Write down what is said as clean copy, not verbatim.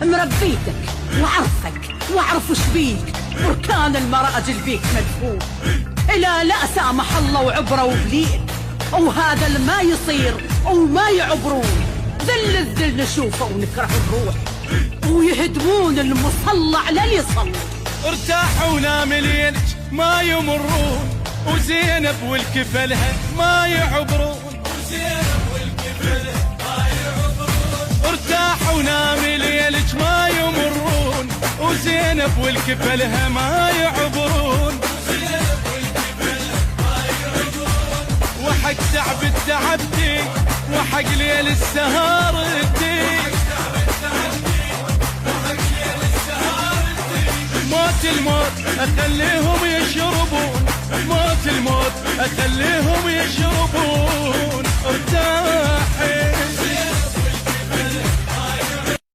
مربيتك وعرفك وأعرف وش بيك، بركان المراجل بيك مدفون. إلا لا سامح الله وعبره وبليك، وهذا اللي ما يصير وما يعبرون. ذل الذل نشوفه ونكره الروح، ويهدمون المصلى على اللي يصلي. ارتاحوا ناملينك ما يمرون، وزينب والكفلها ما يعبرون. ارتاحوا ناملينك ما يمرون، وزينب والكفلها ما يعبرون. وحق تعب التعبتي، وحق ليل السهارتي، موت الموت أخليهم يشربون، موت الموت أخليهم يشربون. ارتاح